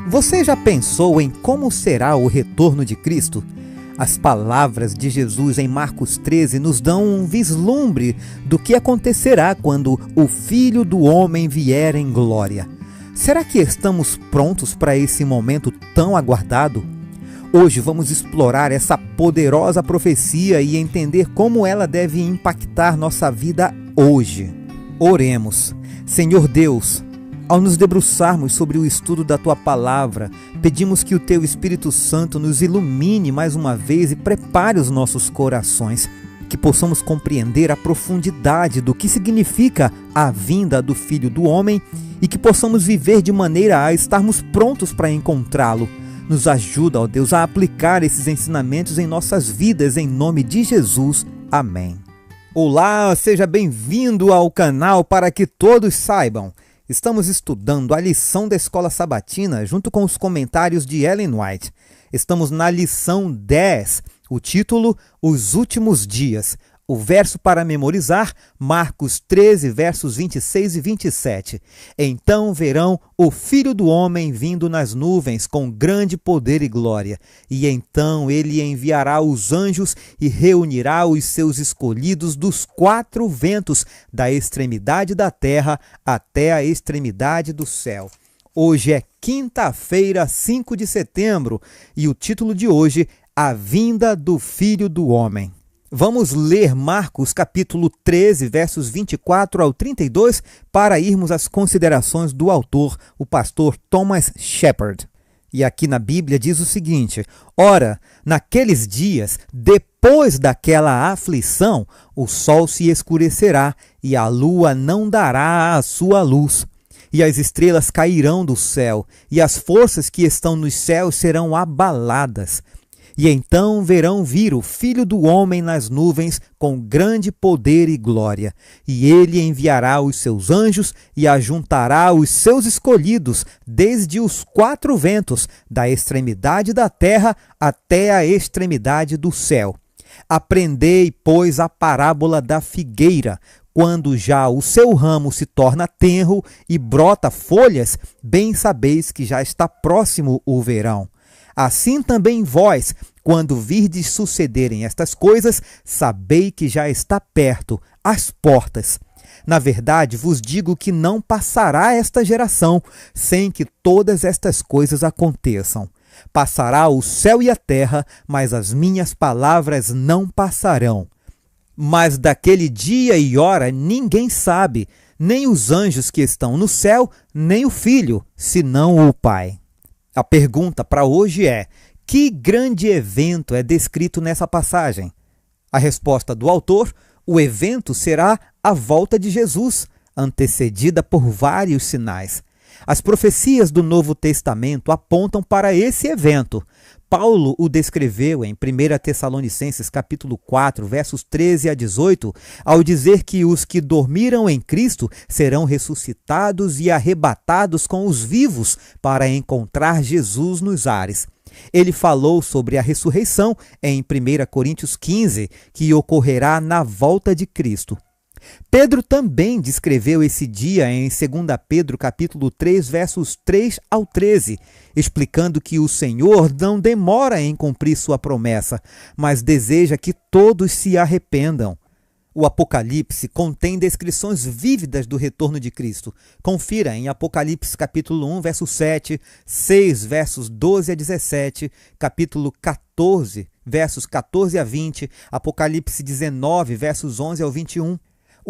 Você já pensou em como será o retorno de Cristo? As palavras de Jesus em Marcos 13 nos dão um vislumbre do que acontecerá quando o Filho do Homem vier em glória. Será que estamos prontos para esse momento tão aguardado? Hoje vamos explorar essa poderosa profecia e entender como ela deve impactar nossa vida hoje. Oremos. Senhor Deus, ao nos debruçarmos sobre o estudo da Tua Palavra, pedimos que o Teu Espírito Santo nos ilumine mais uma vez e prepare os nossos corações, que possamos compreender a profundidade do que significa a vinda do Filho do Homem e que possamos viver de maneira a estarmos prontos para encontrá-lo. Nos ajuda, ó Deus, a aplicar esses ensinamentos em nossas vidas, em nome de Jesus. Amém. Olá, seja bem-vindo ao canal Para que Todos Saibam. Estamos estudando a lição da Escola Sabatina junto com os comentários de Ellen White. Estamos na lição 10, o título Os Últimos Dias. O verso para memorizar, Marcos 13, versos 26 e 27. Então verão o Filho do Homem vindo nas nuvens com grande poder e glória. E então ele enviará os anjos e reunirá os seus escolhidos dos quatro ventos, da extremidade da terra até a extremidade do céu. Hoje é quinta-feira, 5 de setembro, e o título de hoje, A Vinda do Filho do Homem. Vamos ler Marcos capítulo 13, versos 24 ao 32, para irmos às considerações do autor, o pastor Thomas Shepard. E aqui na Bíblia diz o seguinte: Ora, naqueles dias, depois daquela aflição, o sol se escurecerá e a lua não dará a sua luz. E as estrelas cairão do céu, e as forças que estão nos céus serão abaladas. E então verão vir o Filho do Homem nas nuvens com grande poder e glória. E ele enviará os seus anjos e ajuntará os seus escolhidos desde os quatro ventos, da extremidade da terra até a extremidade do céu. Aprendei, pois, a parábola da figueira. Quando já o seu ramo se torna tenro e brota folhas, bem sabeis que já está próximo o verão. Assim também vós, quando virdes sucederem estas coisas, sabei que já está perto, às portas. Na verdade, vos digo que não passará esta geração sem que todas estas coisas aconteçam. Passará o céu e a terra, mas as minhas palavras não passarão. Mas daquele dia e hora ninguém sabe, nem os anjos que estão no céu, nem o Filho, senão o Pai. A pergunta para hoje é: que grande evento é descrito nessa passagem? A resposta do autor: o evento será a volta de Jesus, antecedida por vários sinais. As profecias do Novo Testamento apontam para esse evento. Paulo o descreveu em 1 Tessalonicenses capítulo 4, versos 13 a 18, ao dizer que os que dormiram em Cristo serão ressuscitados e arrebatados com os vivos para encontrar Jesus nos ares. Ele falou sobre a ressurreição em 1 Coríntios 15, que ocorrerá na volta de Cristo. Pedro também descreveu esse dia em 2 Pedro capítulo 3, versos 3 ao 13, explicando que o Senhor não demora em cumprir sua promessa, mas deseja que todos se arrependam. O Apocalipse contém descrições vívidas do retorno de Cristo. Confira em Apocalipse capítulo 1, verso 7, 6, versos 12 a 17, capítulo 14, versos 14 a 20, Apocalipse 19, versos 11 ao 21.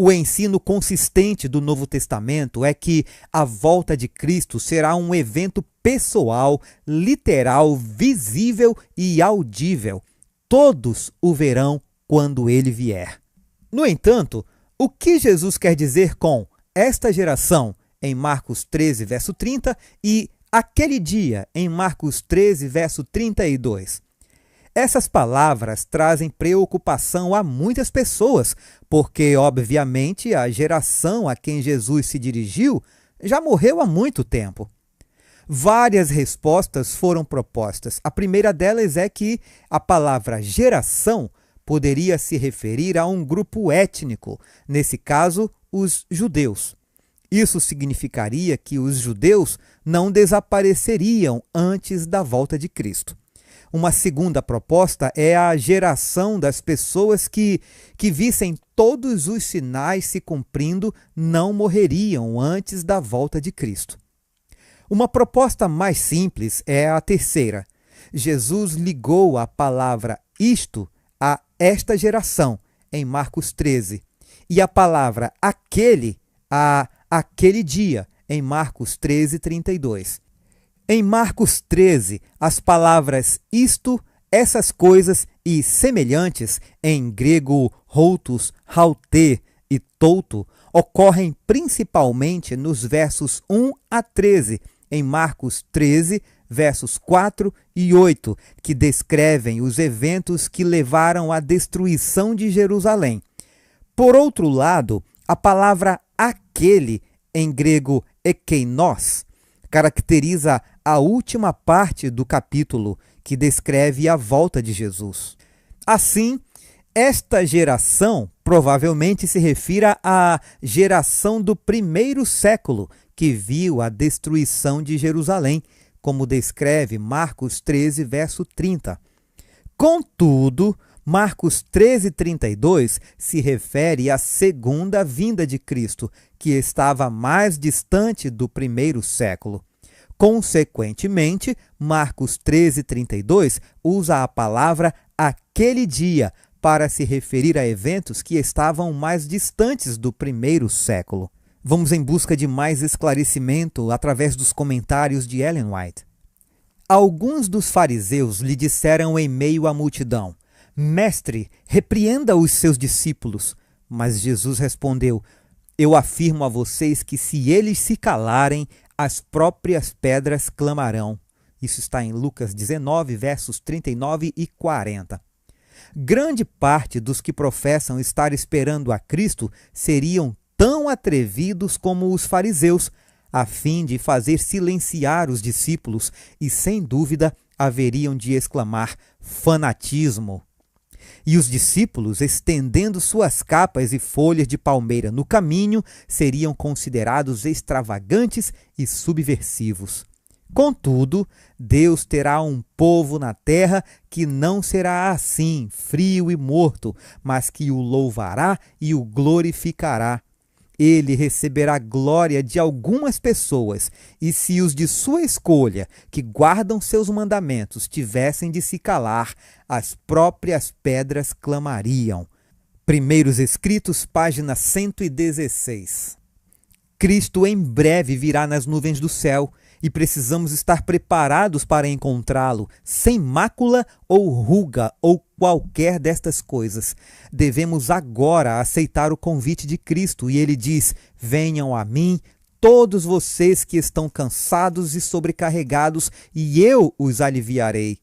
O ensino consistente do Novo Testamento é que a volta de Cristo será um evento pessoal, literal, visível e audível. Todos o verão quando ele vier. No entanto, o que Jesus quer dizer com esta geração em Marcos 13, verso 30 e aquele dia em Marcos 13, verso 32? Essas palavras trazem preocupação a muitas pessoas, porque, obviamente, a geração a quem Jesus se dirigiu já morreu há muito tempo. Várias respostas foram propostas. A primeira delas é que a palavra geração poderia se referir a um grupo étnico, nesse caso, os judeus. Isso significaria que os judeus não desapareceriam antes da volta de Cristo. Uma segunda proposta é a geração das pessoas que vissem todos os sinais se cumprindo não morreriam antes da volta de Cristo. Uma proposta mais simples é a terceira. Jesus ligou a palavra isto a esta geração, em Marcos 13, e a palavra aquele a aquele dia, em Marcos 13, 32. Em Marcos 13, as palavras isto, essas coisas e semelhantes, em grego routos, haute e touto, ocorrem principalmente nos versos 1 a 13, em Marcos 13, versos 4 e 8, que descrevem os eventos que levaram à destruição de Jerusalém. Por outro lado, a palavra aquele, em grego ekeinos, caracteriza a última parte do capítulo, que descreve a volta de Jesus. Assim, esta geração provavelmente se refira à geração do primeiro século, que viu a destruição de Jerusalém, como descreve Marcos 13, verso 30. Contudo, Marcos 13, 32 se refere à segunda vinda de Cristo, que estava mais distante do primeiro século. Consequentemente, Marcos 13, 32 usa a palavra aquele dia para se referir a eventos que estavam mais distantes do primeiro século. Vamos em busca de mais esclarecimento através dos comentários de Ellen White. Alguns dos fariseus lhe disseram em meio à multidão: Mestre, repreenda os seus discípulos. Mas Jesus respondeu: Eu afirmo a vocês que se eles se calarem, as próprias pedras clamarão. Isso está em Lucas 19, versos 39 e 40. Grande parte dos que professam estar esperando a Cristo seriam tão atrevidos como os fariseus, a fim de fazer silenciar os discípulos, e sem dúvida haveriam de exclamar fanatismo. E os discípulos, estendendo suas capas e folhas de palmeira no caminho, seriam considerados extravagantes e subversivos. Contudo, Deus terá um povo na terra que não será assim, frio e morto, mas que o louvará e o glorificará. Ele receberá glória de algumas pessoas, e se os de sua escolha, que guardam seus mandamentos, tivessem de se calar, as próprias pedras clamariam. Primeiros Escritos, página 116. Cristo em breve virá nas nuvens do céu, e precisamos estar preparados para encontrá-lo, sem mácula ou ruga ou qualquer destas coisas. Devemos agora aceitar o convite de Cristo, e ele diz: venham a mim, todos vocês que estão cansados e sobrecarregados, e eu os aliviarei.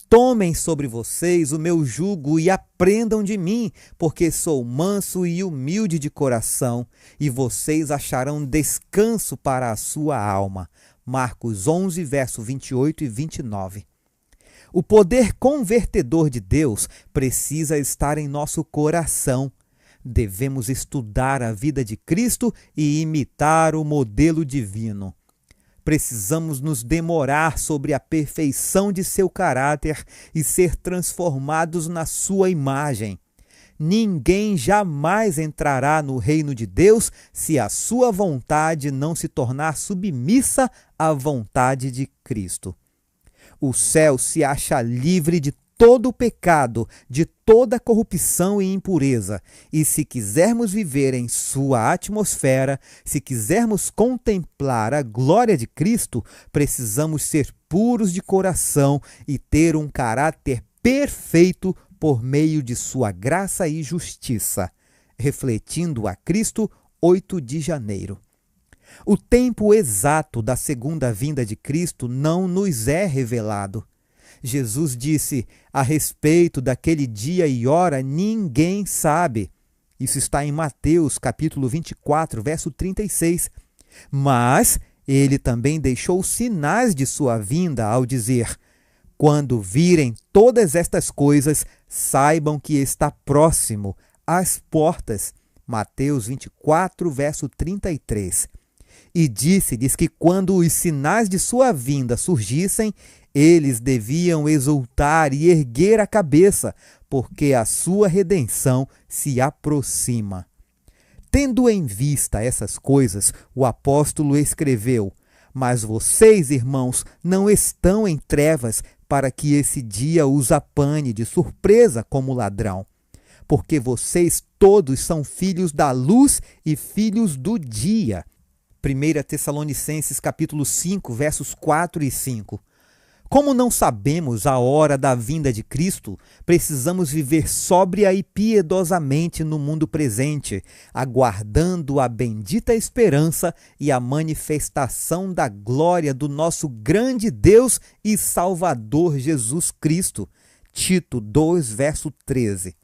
Tomem sobre vocês o meu jugo e aprendam de mim, porque sou manso e humilde de coração, e vocês acharão descanso para a sua alma. Marcos 11, verso 28 e 29. O poder convertedor de Deus precisa estar em nosso coração. Devemos estudar a vida de Cristo e imitar o modelo divino. Precisamos nos demorar sobre a perfeição de seu caráter e ser transformados na sua imagem. Ninguém jamais entrará no reino de Deus se a sua vontade não se tornar submissa à vontade de Cristo. O céu se acha livre de todo o pecado, de toda corrupção e impureza, e se quisermos viver em sua atmosfera, se quisermos contemplar a glória de Cristo, precisamos ser puros de coração e ter um caráter perfeito por meio de sua graça e justiça, refletindo a Cristo, 8 de janeiro. O tempo exato da segunda vinda de Cristo não nos é revelado. Jesus disse: a respeito daquele dia e hora ninguém sabe. Isso está em Mateus, capítulo 24, verso 36. Mas ele também deixou sinais de sua vinda ao dizer: quando virem todas estas coisas, saibam que está próximo, às portas. Mateus 24, verso 33. E disse-lhes que quando os sinais de sua vinda surgissem, eles deviam exultar e erguer a cabeça, porque a sua redenção se aproxima. Tendo em vista essas coisas, o apóstolo escreveu: Mas vocês, irmãos, não estão em trevas, para que esse dia os apanhe de surpresa como ladrão. Porque vocês todos são filhos da luz e filhos do dia. 1 Tessalonicenses capítulo 5, versos 4 e 5. Como não sabemos a hora da vinda de Cristo, precisamos viver sóbria e piedosamente no mundo presente, aguardando a bendita esperança e a manifestação da glória do nosso grande Deus e Salvador Jesus Cristo. Tito 2, verso 13.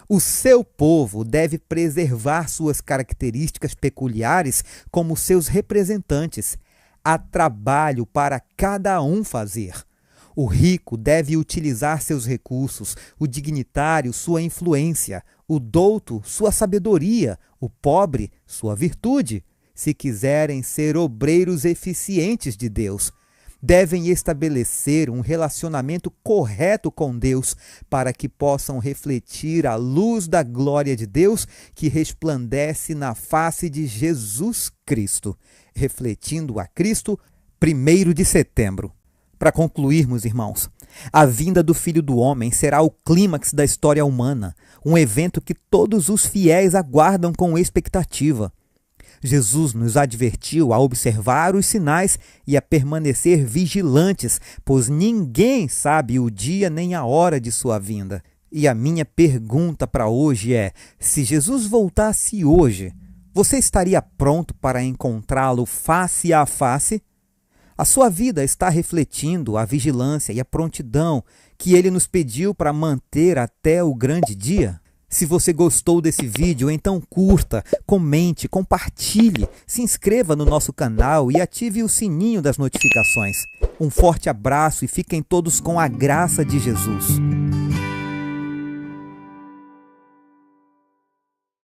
O seu povo deve preservar suas características peculiares como seus representantes. Há trabalho para cada um fazer. O rico deve utilizar seus recursos, o dignitário sua influência, o douto sua sabedoria, o pobre sua virtude, se quiserem ser obreiros eficientes de Deus. Devem estabelecer um relacionamento correto com Deus para que possam refletir a luz da glória de Deus que resplandece na face de Jesus Cristo, refletindo a Cristo, 1º de setembro. Para concluirmos, irmãos, a vinda do Filho do Homem será o clímax da história humana, um evento que todos os fiéis aguardam com expectativa. Jesus nos advertiu a observar os sinais e a permanecer vigilantes, pois ninguém sabe o dia nem a hora de sua vinda. E a minha pergunta para hoje é: se Jesus voltasse hoje, você estaria pronto para encontrá-lo face a face? A sua vida está refletindo a vigilância e a prontidão que ele nos pediu para manter até o grande dia? Se você gostou desse vídeo, então curta, comente, compartilhe, se inscreva no nosso canal e ative o sininho das notificações. Um forte abraço e fiquem todos com a graça de Jesus.